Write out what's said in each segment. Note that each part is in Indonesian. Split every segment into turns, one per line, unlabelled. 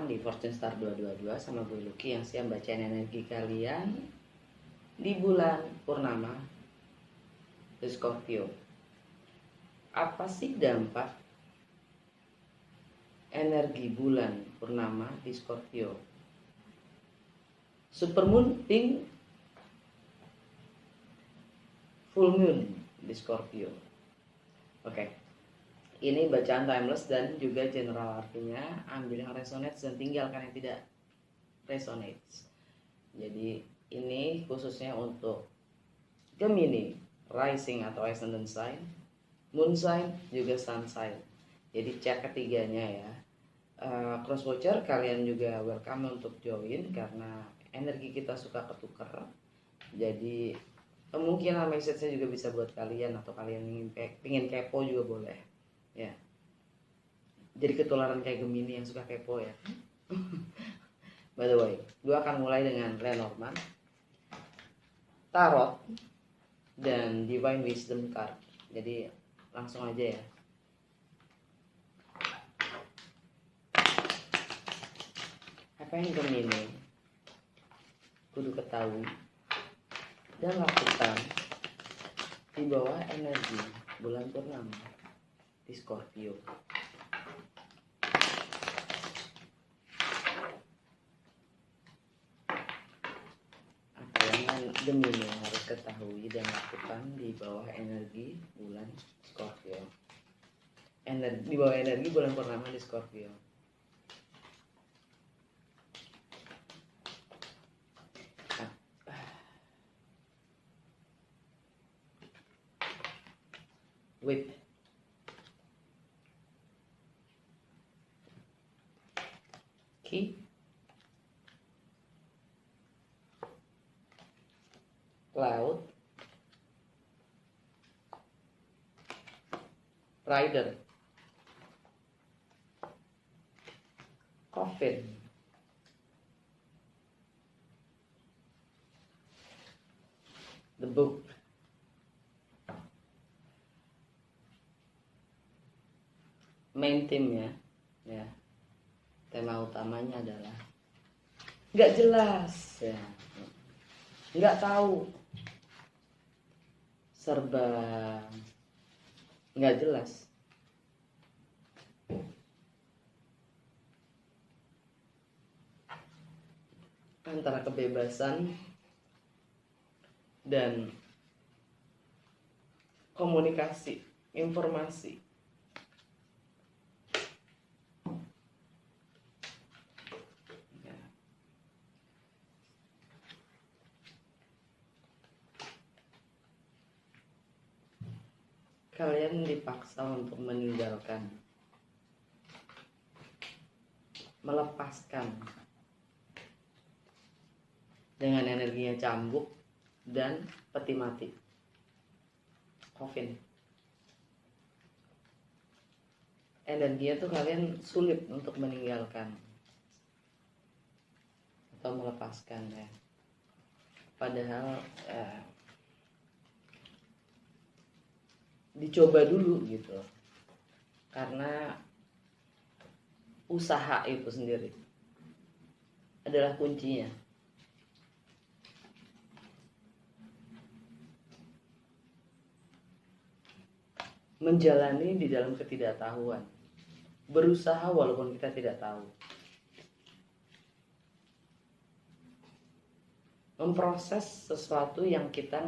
datang di Fortune Star 222 sama gue Lucky yang siap bacain energi kalian di bulan purnama di Scorpio. Apa sih dampak energi bulan purnama di Scorpio? Supermoon, pink, full moon di Scorpio. Oke. Ini bacaan timeless dan juga general, artinya ambil yang resonates dan tinggalkan yang tidak resonates. Jadi ini khususnya untuk Gemini, rising atau ascendant sign, moon sign, juga sun sign. Jadi cek ketiganya ya. Cross watcher kalian juga welcome untuk join karena energi kita suka ketukar. Jadi kemungkinan message-nya juga bisa buat kalian atau kalian ingin kepo juga boleh. Ya, jadi ketularan kayak Gemini yang suka kepo ya. By the way, gue akan mulai dengan Lenormand, Tarot, dan Divine Wisdom card. Jadi langsung aja ya. Apa yang Gemini kudu ketahui dan lakukan di bawah energi bulan purnama di Scorpio? Apa yang Gemini harus ketahui dan lakukan di bawah energi bulan Scorpio? Di bawah energi bulan purnama di Scorpio. Whip. Key. Cloud. Rider. Coffin. The Book. Main theme ya. Tema utamanya adalah nggak jelas ya, nggak tahu, serba nggak jelas. Antara kebebasan dan komunikasi informasi. Kalian dipaksa untuk meninggalkan, melepaskan dengan energinya cambuk dan peti mati. Coffin. Energinya tuh kalian sulit untuk meninggalkan atau melepaskan ya. Padahal dicoba dulu gitu, karena usaha itu sendiri adalah kuncinya. Menjalani di dalam ketidaktahuan, berusaha walaupun kita tidak tahu, memproses sesuatu yang kita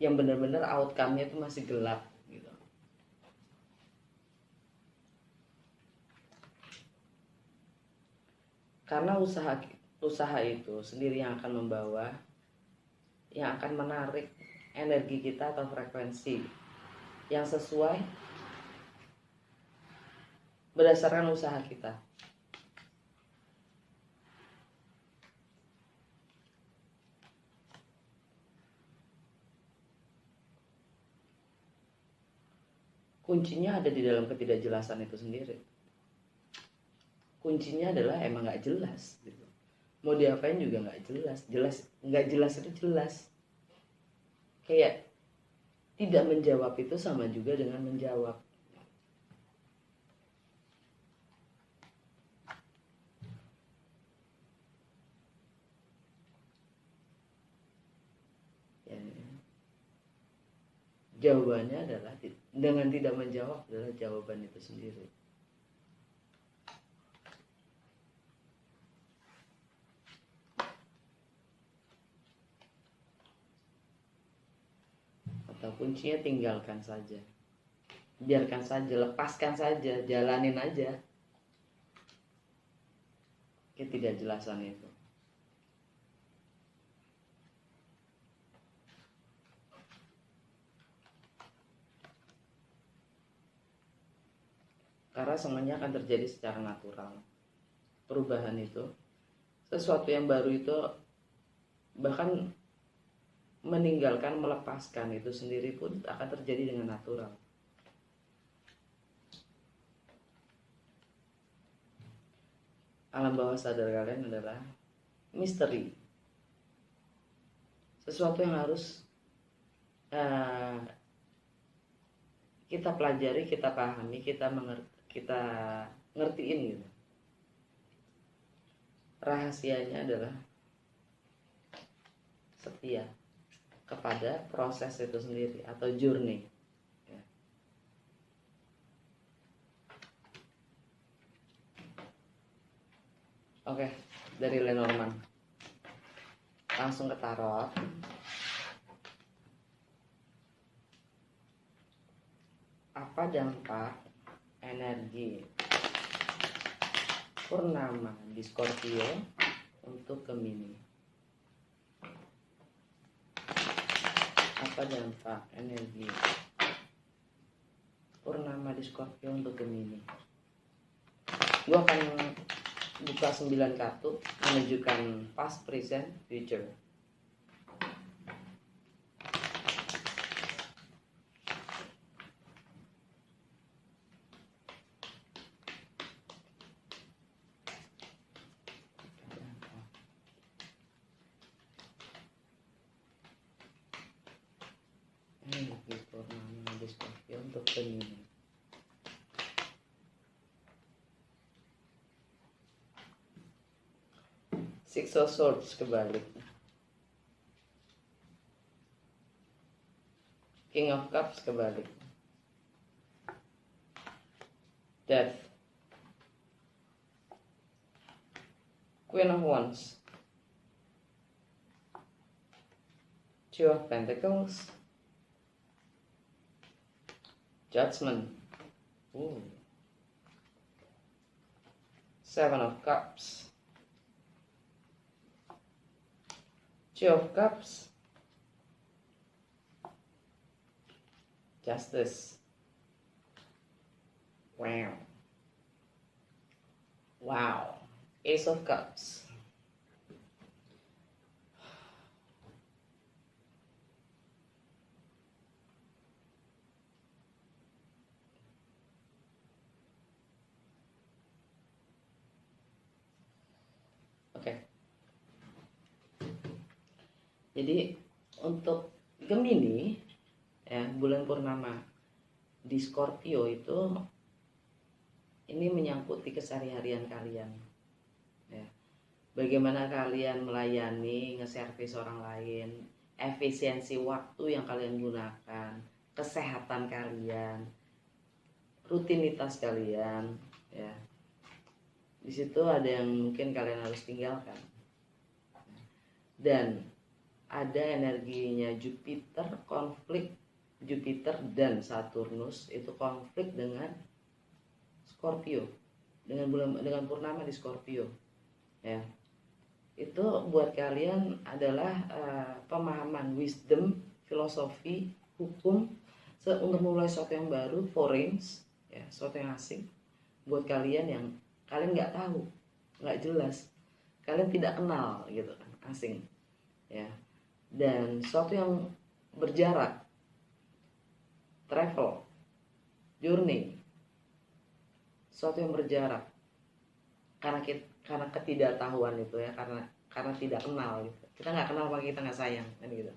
yang benar-benar outcome-nya itu masih gelap gitu. Karena usaha itu sendiri yang akan yang akan menarik energi kita atau frekuensi yang sesuai berdasarkan usaha kita. Kuncinya ada di dalam ketidakjelasan itu sendiri. Kuncinya adalah emang nggak jelas gitu. Mau diapain juga nggak jelas. Nggak jelas itu jelas. Kayak tidak menjawab itu sama juga dengan menjawab. Jawabannya adalah dengan tidak menjawab adalah jawaban itu sendiri. Atau kuncinya tinggalkan saja. Biarkan saja, lepaskan saja, jalanin aja ketidakjelasan itu. Karena semuanya akan terjadi secara natural. Perubahan itu, sesuatu yang baru itu, bahkan meninggalkan, melepaskan itu sendiri pun akan terjadi dengan natural. Alam bawah sadar kalian adalah misteri, sesuatu yang harus kita pelajari, kita pahami, kita ngertiin gitu. Rahasianya adalah setia kepada proses itu sendiri atau journey. Ya. Oke, dari Lenormand langsung ke tarot. Apa dampak energi purnama di Scorpio untuk Gemini? Apa dampak energi purnama di Scorpio untuk Gemini? Gue akan buka 9 kartu menunjukkan past, present, future. Energi purnama di Scorpio untuk Gemini. Six of Swords kebalik. King of Cups kebalik. Death. Queen of Wands. Two of Pentacles. Judgment. Seven of Cups. Two of Cups. Justice. Wow. Ace of Cups. Oke. Jadi untuk Gemini ya, bulan purnama di Scorpio itu ini menyangkut di keseharian kalian ya. Bagaimana kalian melayani, nge-service orang lain, efisiensi waktu yang kalian gunakan, kesehatan kalian, rutinitas kalian ya. Di situ ada yang mungkin kalian harus tinggalkan. Dan ada energinya Jupiter konflik, Jupiter dan Saturnus itu konflik dengan Scorpio, dengan purnama di Scorpio ya. Itu buat kalian adalah pemahaman, wisdom, filosofi, hukum untuk memulai sesuatu yang baru, foreign ya, sesuatu yang asing buat kalian yang kalian nggak tahu, nggak jelas, kalian tidak kenal gitu kan, asing ya. Dan sesuatu yang berjarak, travel, journey, sesuatu yang berjarak karena ketidaktahuan itu ya, karena tidak kenal gitu. Kita nggak kenal maka kita nggak sayang kan gitu.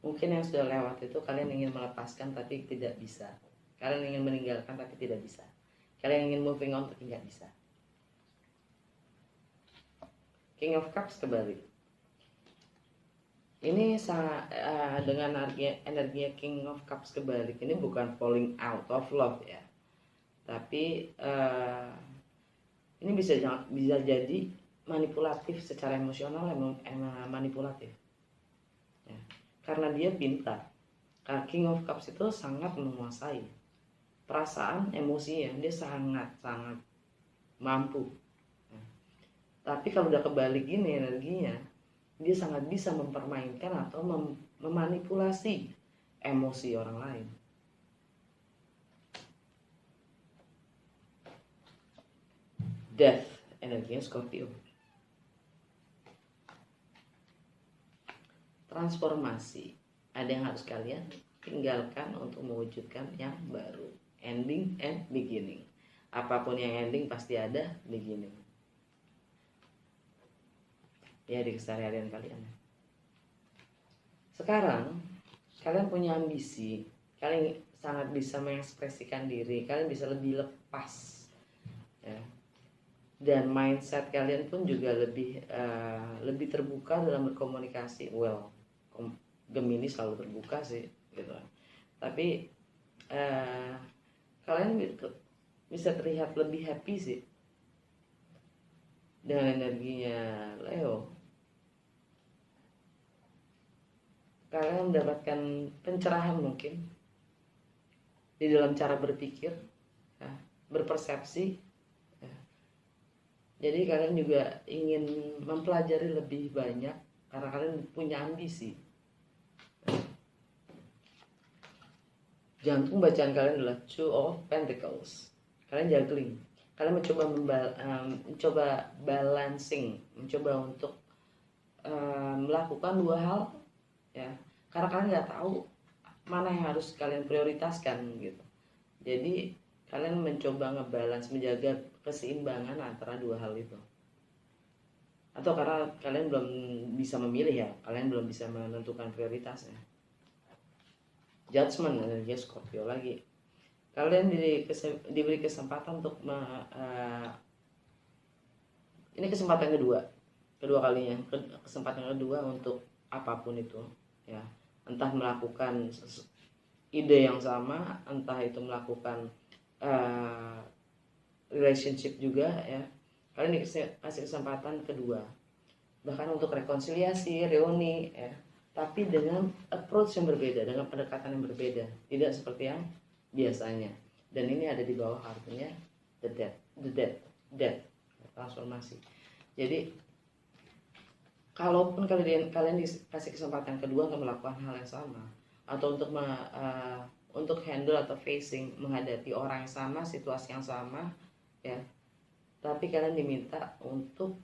Mungkin yang sudah lewat itu kalian ingin melepaskan tapi tidak bisa. Kalian ingin meninggalkan tapi tidak bisa. Kalian ingin moving on tapi nggak bisa. King of Cups kebalik. Ini sangat dengan energi King of Cups kebalik ini bukan falling out of love ya, tapi ini bisa jadi manipulatif secara emosional, manipulatif ya. Karena dia pintar. King of Cups itu sangat menguasai perasaan, emosinya, dia sangat mampu. Tapi kalau udah kebalik gini energinya, dia sangat bisa mempermainkan atau memanipulasi emosi orang lain. Death, energinya Scorpio. Transformasi, ada yang harus kalian tinggalkan untuk mewujudkan yang baru. Ending and beginning. Apapun yang ending pasti ada beginning. Ya, di keseharian kalian. Sekarang kalian punya ambisi, kalian sangat bisa mengekspresikan diri, kalian bisa lebih lepas ya. Dan mindset kalian pun juga lebih terbuka dalam berkomunikasi. Well, Gemini selalu terbuka sih gitu. Tapi kalian bisa terlihat lebih happy sih dengan energinya Leo. Kalian mendapatkan pencerahan mungkin di dalam cara berpikir ya, berpersepsi ya. Jadi kalian juga ingin mempelajari lebih banyak karena kalian punya ambisi ya. Jantung bacaan kalian adalah Two of Pentacles. Kalian juggling, kalian mencoba balancing, mencoba untuk melakukan dua hal ya, karena kalian nggak tahu mana yang harus kalian prioritaskan gitu. Jadi kalian mencoba ngebalance, menjaga keseimbangan antara dua hal itu. Atau karena kalian belum bisa memilih ya, kalian belum bisa menentukan prioritasnya. Judgment, energi Scorpio lagi. Kalian diberi kesempatan untuk ini kesempatan kedua kalinya, kesempatan kedua untuk apapun itu ya, entah melakukan ide yang sama, entah itu melakukan relationship juga ya. Kalian dikasih kesempatan kedua, bahkan untuk rekonsiliasi, reuni ya, tapi dengan approach yang berbeda, dengan pendekatan yang berbeda, tidak seperti yang biasanya. Dan ini ada di bawah artinya the death, transformasi. Jadi kalaupun kalian dikasih kesempatan kedua untuk melakukan hal yang sama, atau untuk handle atau menghadapi orang yang sama, situasi yang sama ya, tapi kalian diminta untuk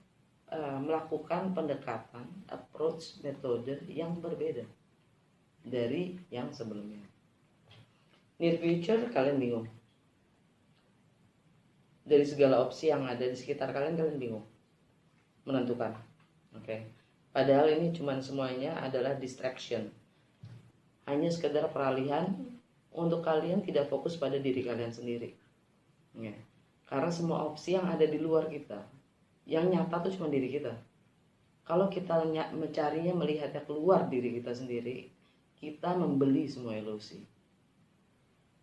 melakukan pendekatan, approach, metode yang berbeda dari yang sebelumnya. Near future kalian bingung. Dari segala opsi yang ada di sekitar kalian bingung menentukan. Oke. Padahal ini cuman semuanya adalah distraction. Hanya sekedar peralihan untuk kalian tidak fokus pada diri kalian sendiri. Ya. Karena semua opsi yang ada di luar kita, yang nyata tuh cuma diri kita. Kalau kita mencarinya, melihatnya keluar diri kita sendiri, kita membeli semua ilusi.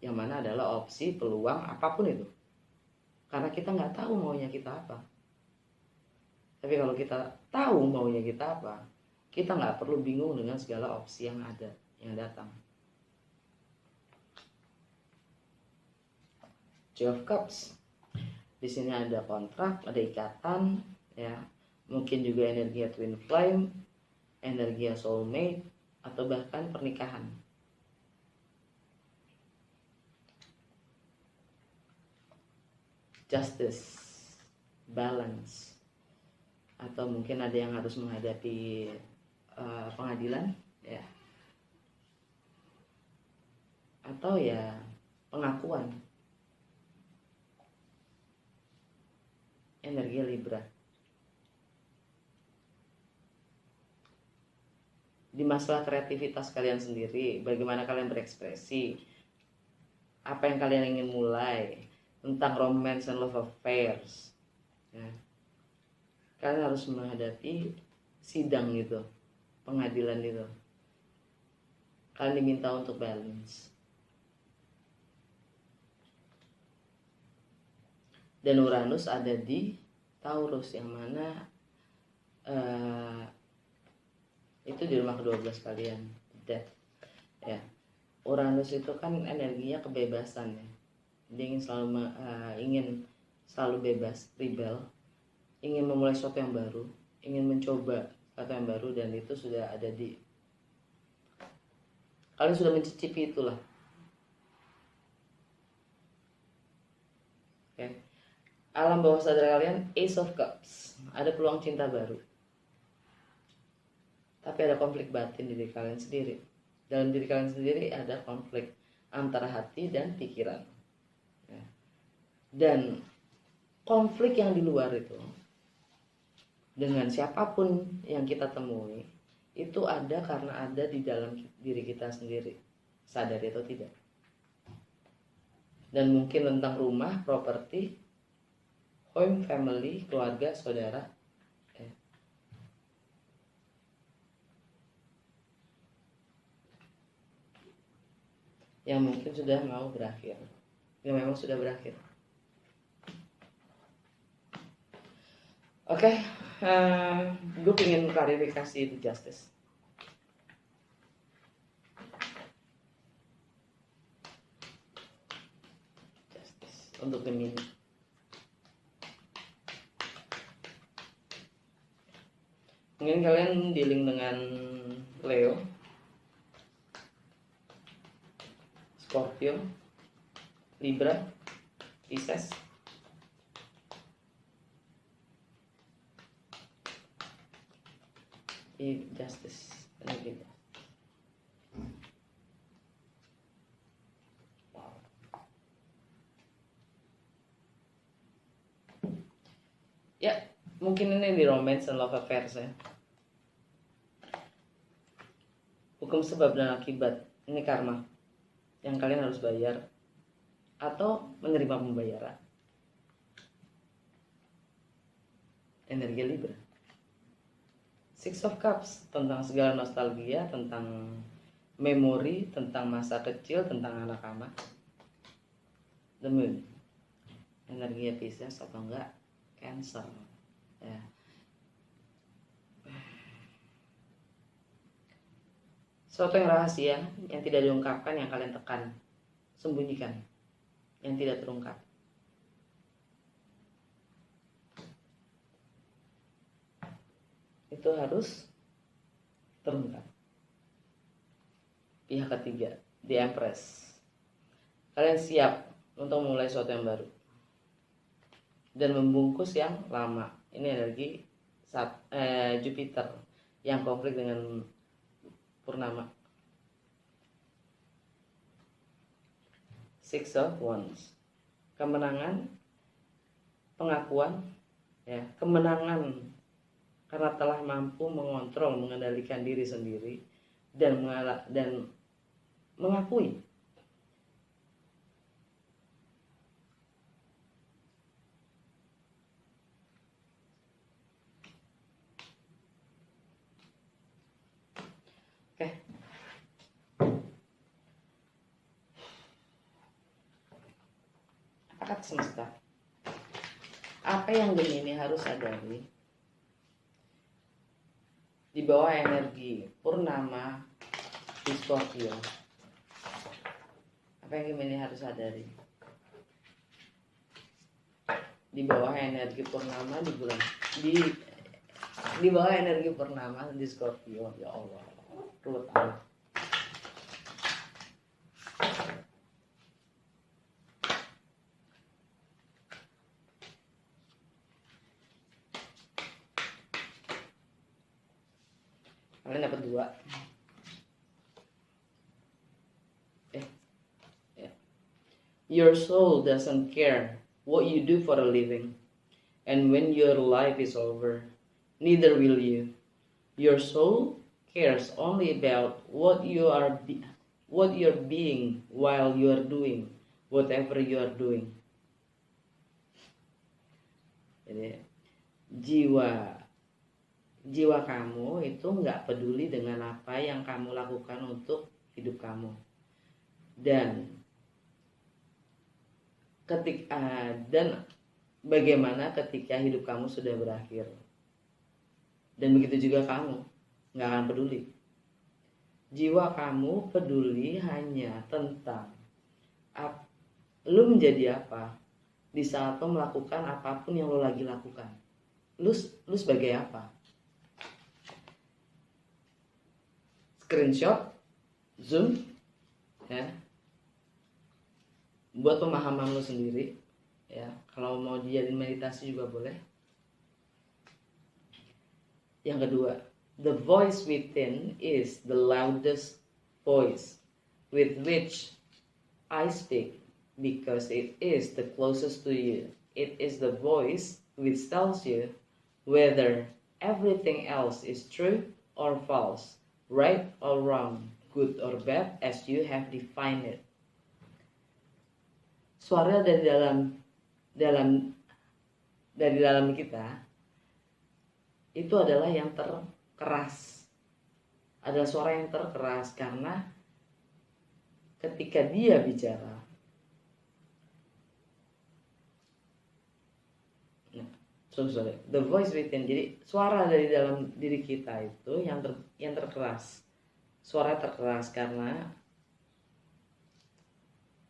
Yang mana adalah opsi, peluang, apapun itu. Karena kita nggak tahu maunya kita apa. Tapi kalau kita tahu maunya kita apa, kita nggak perlu bingung dengan segala opsi yang ada, yang datang. Two of Cups. Di sini ada kontrak, ada ikatan, ya. Mungkin juga energi twin flame, energi soulmate, atau bahkan pernikahan. Justice, balance, atau mungkin ada yang harus menghadapi pengadilan, ya. Atau ya pengakuan. Energi Libra. Di masalah kreativitas kalian sendiri, bagaimana kalian berekspresi, apa yang kalian ingin mulai, tentang romance and love affairs ya. kalian harus menghadapi sidang gitu, pengadilan itu. Kalian diminta untuk balance. Dan Uranus ada di Taurus, yang mana itu di rumah ke-12 kalian, Death. Ya, Uranus itu kan energinya kebebasan ya. Dia ingin selalu bebas, rebel, ingin memulai sesuatu yang baru, ingin mencoba sesuatu yang baru, dan itu sudah ada di kalian, sudah mencicipi itulah. Oke. Alam bawah sadar kalian, Ace of Cups, ada peluang cinta baru. Tapi ada konflik batin di diri kalian sendiri. Dalam diri kalian sendiri ada konflik antara hati dan pikiran. Ya. Dan konflik yang di luar itu, dengan siapapun yang kita temui, itu ada karena ada di dalam diri kita sendiri, sadari atau tidak. Dan mungkin tentang rumah, properti, home, family, keluarga, saudara. Yang mungkin sudah mau berakhir, yang memang sudah berakhir. Oke, gue pengen klarifikasi itu justice. Untuk Gemini. Mungkin kalian dealing dengan Leo, Scorpio, Libra, Pisces. Justice. Wow. Ya, mungkin ini di romance and love affairs ya. Hukum sebab dan akibat, ini karma yang kalian harus bayar atau menerima pembayaran. Energi Libra. Six of Cups, tentang segala nostalgia, tentang memori, tentang masa kecil, tentang anak-anak. The Moon, energinya Pisces atau enggak Cancer ya. Suatu yang rahasia, yang tidak diungkapkan, yang kalian tekan, sembunyikan, yang tidak terungkap. Itu harus terungkap. Pihak ketiga, The Empress. Kalian siap untuk memulai sesuatu yang baru dan membungkus yang lama. Ini energi Jupiter yang konflik dengan Purnama. Six of Wands, kemenangan, pengakuan, ya, kemenangan karena telah mampu mengontrol, mengendalikan diri sendiri dan mengakui akad semesta. Apa yang Gemini harus sadari di bawah energi Purnama di Scorpio? Apa yang Gemini harus sadari di bawah energi Purnama di bulan di bawah energi Purnama di Scorpio? Ya Allah, ruwet amat. Kalian dapat 2. Your soul doesn't care what you do for a living, and when your life is over, neither will you. Your soul cares only about what you're being while you are doing whatever you are doing. Jadi jiwa kamu itu nggak peduli dengan apa yang kamu lakukan untuk hidup kamu. Dan bagaimana ketika hidup kamu sudah berakhir. Dan begitu juga kamu nggak akan peduli. Jiwa kamu peduli hanya tentang lu menjadi apa di saat lo melakukan apapun yang lo lagi lakukan. Lu sebagai apa? Screenshot, zoom, ya, buat pemahaman lo sendiri, ya. Kalau mau dijadiin meditasi juga boleh. Yang kedua, the voice within is the loudest voice with which I speak, because it is the closest to you. It is the voice which tells you whether everything else is true or false, right or wrong, good or bad, as you have defined it. Suara dari dalam kita itu adalah yang terkeras. Adalah suara yang terkeras karena ketika dia bicara, the voice within, jadi suara dari dalam diri kita itu yang terkeras. Suara terkeras karena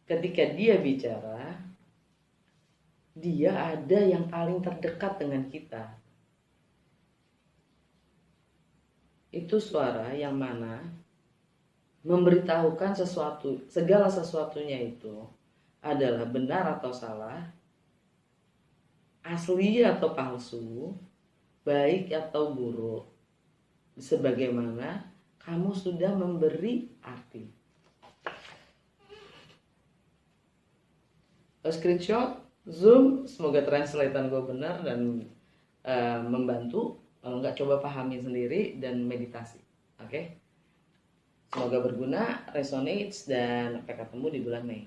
ketika dia bicara, dia ada yang paling terdekat dengan kita. Itu suara yang mana memberitahukan segala sesuatunya itu adalah benar atau salah, asli atau palsu, baik atau buruk, sebagaimana kamu sudah memberi arti. Screenshot, zoom, semoga translatean gue benar dan membantu. Kalau nggak, coba pahami sendiri dan meditasi. Oke? Semoga berguna, resonates, dan sampai ketemu di bulan Mei.